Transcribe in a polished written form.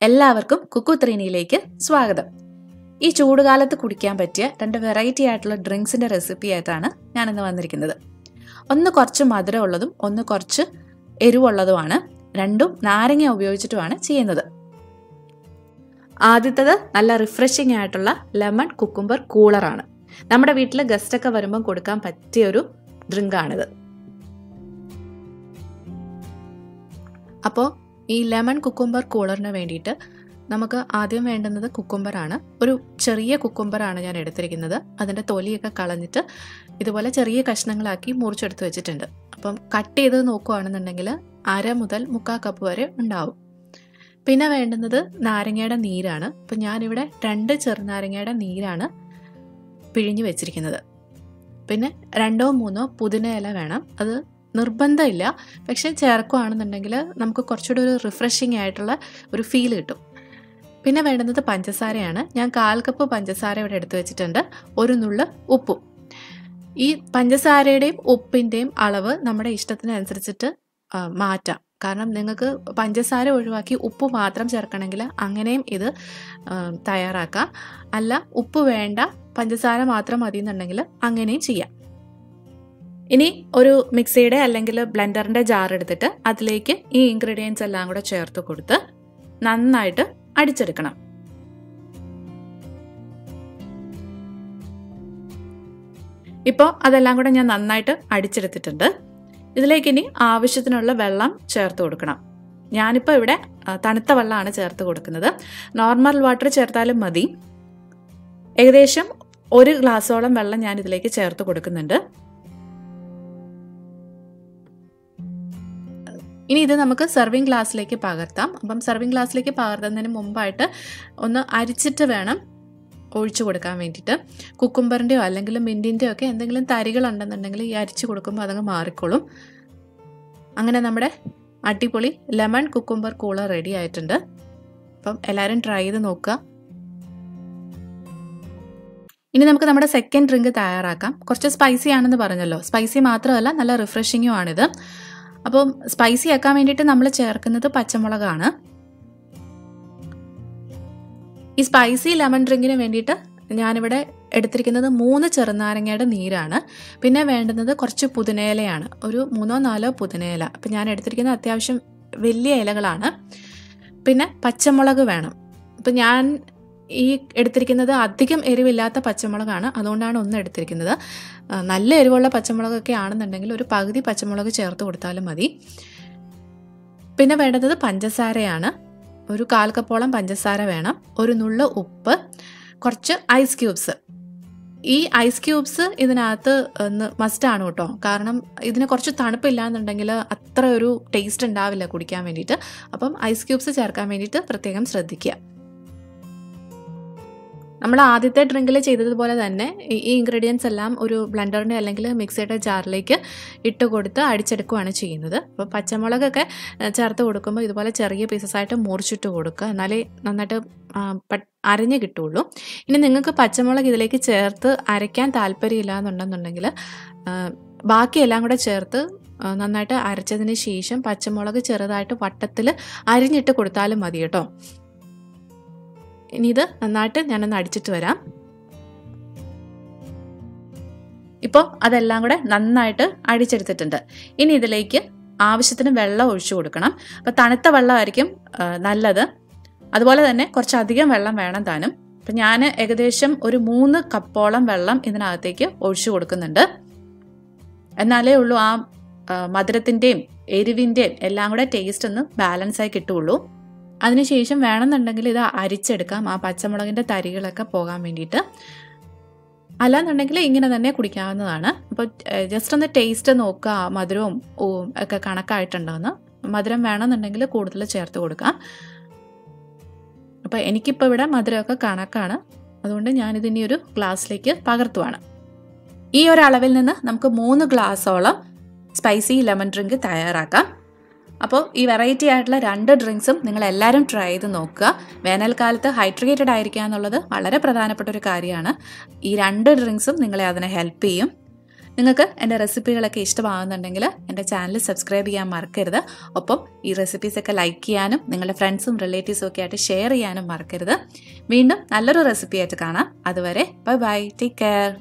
എല്ലാവർക്കും കുക്കു ത്രീനിയിലേക്ക് സ്വാഗതം. ഈ ചൂടുകാലത്ത് കുടിക്കാൻ പറ്റിയ രണ്ട് വെറൈറ്റി ആയിട്ടുള്ള ഡ്രിങ്ക്സിന്റെ റെസിപ്പി ആയിട്ടാണ് ഞാനിന്ന് വന്നിരിക്കുന്നത്. ഒന്ന് കുറച്ച് മധുരമുള്ളതും ഒന്ന് കുറച്ച് എരിവുള്ളതുമാണ്. രണ്ടും നാരങ്ങ ഉപയോഗിച്ചിട്ടുമാണ് ചെയ്യുന്നത്. ആദ്യത്തേത് നല്ല റിഫ്രഷിംഗ് ആയിട്ടുള്ള ലെമൺ കുക്കുംബർ കൂളറാണ്. നമ്മുടെ വീട്ടിൽ ഗസ്റ്റൊക്കെ വരുമ്പം കൊടുക്കാൻ പറ്റിയൊരു ഡ്രിങ്കാണിത്. അപ്പോൾ ഈ ലെമൺ കുക്കുംബർ കൂളറിന് വേണ്ടിയിട്ട് നമുക്ക് ആദ്യം വേണ്ടുന്നത് കുക്കുംബറാണ്. ഒരു ചെറിയ കുക്കുംബറാണ് ഞാൻ എടുത്തിരിക്കുന്നത്. അതിൻ്റെ തൊലിയൊക്കെ കളഞ്ഞിട്ട് ഇതുപോലെ ചെറിയ കഷ്ണങ്ങളാക്കി മുറിച്ചെടുത്ത് വെച്ചിട്ടുണ്ട്. അപ്പം കട്ട് ചെയ്ത് നോക്കുകയാണെന്നുണ്ടെങ്കിൽ 1/2 മുതൽ 3/4 കപ്പ് വരെ ഉണ്ടാവും. പിന്നെ വേണ്ടുന്നത് നാരങ്ങയുടെ നീരാണ്. അപ്പം ഞാനിവിടെ 2 ചെറുനാരങ്ങയുടെ നീരാണ് പിഴിഞ്ഞ് വെച്ചിരിക്കുന്നത്. പിന്നെ 2 or 3 പുതിന ഇല വേണം. അത് നിർബന്ധമില്ല, പക്ഷെ ചേർക്കുകയാണെന്നുണ്ടെങ്കിൽ നമുക്ക് കുറച്ചുകൂടി ഒരു റിഫ്രഷിംഗ് ആയിട്ടുള്ള ഒരു ഫീൽ കിട്ടും. പിന്നെ വേണ്ടുന്നത് പഞ്ചസാരയാണ്. ഞാൻ 1/4 കപ്പ് പഞ്ചസാര ഇവിടെ എടുത്തു വെച്ചിട്ടുണ്ട്. 1 നുള്ള് ഉപ്പും. ഈ പഞ്ചസാരയുടെയും ഉപ്പിൻ്റെയും അളവ് നമ്മുടെ ഇഷ്ടത്തിനനുസരിച്ചിട്ട് മാറ്റാം. കാരണം നിങ്ങൾക്ക് പഞ്ചസാര ഒഴിവാക്കി ഉപ്പ് മാത്രം ചേർക്കണമെങ്കിൽ അങ്ങനെയും ഇത് തയ്യാറാക്കാം. അല്ല, ഉപ്പ് വേണ്ട, പഞ്ചസാര മാത്രം മതി എന്നുണ്ടെങ്കിൽ അങ്ങനെയും ചെയ്യാം. ഇനി ഒരു മിക്സിയുടെ അല്ലെങ്കിൽ ബ്ലെൻഡറിൻ്റെ ജാർ എടുത്തിട്ട് അതിലേക്ക് ഈ ഇൻഗ്രീഡിയൻസ് എല്ലാം കൂടെ ചേർത്ത് കൊടുത്ത് നന്നായിട്ട് അടിച്ചെടുക്കണം. ഇപ്പോൾ അതെല്ലാം കൂടെ ഞാൻ നന്നായിട്ട് അടിച്ചെടുത്തിട്ടുണ്ട്. ഇതിലേക്ക് ഇനി ആവശ്യത്തിനുള്ള വെള്ളം ചേർത്ത് കൊടുക്കണം. ഞാനിപ്പോൾ ഇവിടെ തണുത്ത വെള്ളമാണ് ചേർത്ത് കൊടുക്കുന്നത്. നോർമൽ വാട്ടർ ചേർത്താലും മതി. ഏകദേശം 1 ഗ്ലാസോളം വെള്ളം ഞാൻ ഇതിലേക്ക് ചേർത്ത് കൊടുക്കുന്നുണ്ട്. ഇനി ഇത് നമുക്ക് സെർവിങ് ഗ്ലാസ്സിലേക്ക് പകർത്താം. അപ്പം സെർവിങ് ഗ്ലാസ്സിലേക്ക് പകർത്തുന്നതിന് മുമ്പായിട്ട് ഒന്ന് അരിച്ചിട്ട് വേണം ഒഴിച്ചു കൊടുക്കാൻ വേണ്ടിയിട്ട്. കുക്കുംബറിൻ്റെയോ അല്ലെങ്കിൽ മിൻറ്റിൻ്റെയോ ഒക്കെ എന്തെങ്കിലും തരികളുണ്ടെന്നുണ്ടെങ്കിൽ ഈ അരിച്ചു കൊടുക്കുമ്പോൾ അതങ്ങ് മാറിക്കോളും. അങ്ങനെ നമ്മുടെ അടിപൊളി ലെമൺ കുക്കുംബർ കൂളർ റെഡി ആയിട്ടുണ്ട്. അപ്പം എല്ലാവരും ട്രൈ ചെയ്ത് നോക്കുക. ഇനി നമുക്ക് നമ്മുടെ സെക്കൻഡ് ഡ്രിങ്ക് തയ്യാറാക്കാം. കുറച്ച് സ്പൈസി ആണെന്ന് പറഞ്ഞല്ലോ. സ്പൈസി മാത്രമല്ല, നല്ല റിഫ്രഷിങ്ങും ആണിത്. അപ്പം സ്പൈസി ആക്കാൻ വേണ്ടിയിട്ട് നമ്മൾ ചേർക്കുന്നത് പച്ചമുളകാണ്. ഈ സ്പൈസി ലെമൺ ഡ്രിങ്കിന് വേണ്ടിയിട്ട് ഞാനിവിടെ എടുത്തിരിക്കുന്നത് 3 ചെറുനാരങ്ങയുടെ നീരാണ്. പിന്നെ വേണ്ടുന്നത് കുറച്ച് പുതിനയിലയാണ്. ഒരു 3 or 4 പുതിനയില. അപ്പം ഞാൻ എടുത്തിരിക്കുന്നത് അത്യാവശ്യം വലിയ ഇലകളാണ്. പിന്നെ പച്ചമുളക് വേണം. അപ്പം ഞാൻ ഈ എടുത്തിരിക്കുന്നത് അധികം എരിവില്ലാത്ത പച്ചമുളകാണ്, അതുകൊണ്ടാണ് 1 എടുത്തിരിക്കുന്നത്. നല്ല എരിവുള്ള പച്ചമുളകൊക്കെ ആണെന്നുണ്ടെങ്കിൽ ഒരു പകുതി പച്ചമുളക് ചേർത്ത് കൊടുത്താലും മതി. പിന്നെ വേണ്ടത് പഞ്ചസാരയാണ്. ഒരു 1/4 കപ്പോളം പഞ്ചസാര വേണം. 1 നുള്ള് ഉപ്പ്, കുറച്ച് ഐസ് ക്യൂബ്സ്. ഈ ഐസ് ക്യൂബ്സ് ഇതിനകത്ത് മസ്റ്റാണ് കേട്ടോ. കാരണം ഇതിന് കുറച്ച് തണുപ്പില്ല എന്നുണ്ടെങ്കിൽ അത്ര ഒരു ടേസ്റ്റ് ഉണ്ടാവില്ല കുടിക്കാൻ വേണ്ടിയിട്ട്. അപ്പം ഐസ് ക്യൂബ്സ് ചേർക്കാൻ വേണ്ടിയിട്ട് പ്രത്യേകം ശ്രദ്ധിക്കുക. നമ്മൾ ആദ്യത്തെ ഡ്രിങ്കിൽ ചെയ്തതുപോലെ തന്നെ ഈ ഇൻഗ്രീഡിയൻസ് എല്ലാം ഒരു ബ്ലെൻഡറിൻ്റെ അല്ലെങ്കിൽ മിക്സിയുടെ ജാറിലേക്ക് ഇട്ട് കൊടുത്ത് അടിച്ചെടുക്കുകയാണ് ചെയ്യുന്നത്. അപ്പോൾ പച്ചമുളകൊക്കെ ചേർത്ത് കൊടുക്കുമ്പോൾ ഇതുപോലെ ചെറിയ പീസസായിട്ട് മുറിച്ചിട്ട് കൊടുക്കുക. എന്നാലേ നന്നായിട്ട് അരഞ്ഞ് കിട്ടുള്ളൂ. ഇനി നിങ്ങൾക്ക് പച്ചമുളക് ഇതിലേക്ക് ചേർത്ത് അരയ്ക്കാൻ താല്പര്യമില്ല എന്നുണ്ടെന്നുണ്ടെങ്കിൽ ബാക്കിയെല്ലാം കൂടെ ചേർത്ത് നന്നായിട്ട് അരച്ചതിന് ശേഷം പച്ചമുളക് ചെറുതായിട്ട് വട്ടത്തിൽ അരിഞ്ഞിട്ട് കൊടുത്താലും മതി കേട്ടോ. ഇനി ഇത് നന്നായിട്ട് ഞാനൊന്ന് അടിച്ചിട്ട് വരാം. ഇപ്പോൾ അതെല്ലാം കൂടെ നന്നായിട്ട് അടിച്ചെടുത്തിട്ടുണ്ട്. ഇനി ഇതിലേക്ക് ആവശ്യത്തിന് വെള്ളം ഒഴിച്ചു കൊടുക്കണം. അപ്പോൾ തണുത്ത വെള്ളമായിരിക്കും നല്ലത്. അതുപോലെ തന്നെ കുറച്ചധികം വെള്ളം വേണം താനും. അപ്പം ഞാൻ ഏകദേശം ഒരു 3 കപ്പോളം വെള്ളം ഇതിനകത്തേക്ക് ഒഴിച്ചു കൊടുക്കുന്നുണ്ട്. എന്നാലേ ഉള്ളൂ ആ മധുരത്തിൻ്റെയും എരിവിൻ്റെയും എല്ലാം കൂടെ ടേസ്റ്റ് ഒന്ന് ബാലൻസായി കിട്ടുള്ളൂ. അതിനുശേഷം വേണമെന്നുണ്ടെങ്കിൽ ഇത് അരിച്ചെടുക്കാം, ആ പച്ചമുളകിൻ്റെ തരികളൊക്കെ പോകാൻ വേണ്ടിയിട്ട്. അല്ലാന്നുണ്ടെങ്കിൽ ഇങ്ങനെ തന്നെ കുടിക്കാവുന്നതാണ്. അപ്പോൾ ജസ്റ്റ് ഒന്ന് ടേസ്റ്റ് നോക്കുക, മധുരവും ഒക്കെ കണക്കായിട്ടുണ്ടോയെന്ന്. മധുരം വേണമെന്നുണ്ടെങ്കിൽ കൂടുതൽ ചേർത്ത് കൊടുക്കാം. അപ്പോൾ എനിക്കിപ്പോൾ ഇവിടെ മധുരമൊക്കെ കണക്കാണ്, അതുകൊണ്ട് ഞാനിതിനി ഒരു ഗ്ലാസ്സിലേക്ക് പകർത്തുവാണ്. ഈ ഒരു അളവിൽ നിന്ന് നമുക്ക് 3 ഗ്ലാസോളം സ്പൈസി ലെമൺ ഡ്രിങ്ക് തയ്യാറാക്കാം. അപ്പോൾ ഈ വെറൈറ്റി ആയിട്ടുള്ള 2 ഡ്രിങ്ക്സും നിങ്ങൾ എല്ലാവരും ട്രൈ ചെയ്ത് നോക്കുക. വേനൽക്കാലത്ത് ഹൈഡ്രേറ്റഡ് ആയിരിക്കുക എന്നുള്ളത് വളരെ പ്രധാനപ്പെട്ട ഒരു കാര്യമാണ്. ഈ 2 ഡ്രിങ്ക്സും നിങ്ങളെ അതിനെ ഹെൽപ്പ് ചെയ്യും. നിങ്ങൾക്ക് എൻ്റെ റെസിപ്പികളൊക്കെ ഇഷ്ടമാകുന്നുണ്ടെങ്കിൽ എൻ്റെ ചാനൽ സബ്സ്ക്രൈബ് ചെയ്യാൻ മറക്കരുത്. ഒപ്പം ഈ റെസിപ്പീസൊക്കെ ലൈക്ക് ചെയ്യാനും നിങ്ങളുടെ ഫ്രണ്ട്സും റിലേറ്റീവ്സും ഒക്കെ ആയിട്ട് ഷെയർ ചെയ്യാനും മറക്കരുത്. വീണ്ടും നല്ലൊരു റെസിപ്പി ആയിട്ട് കാണാം. അതുവരെ ബൈ ബൈ, ടേക്ക് കെയർ.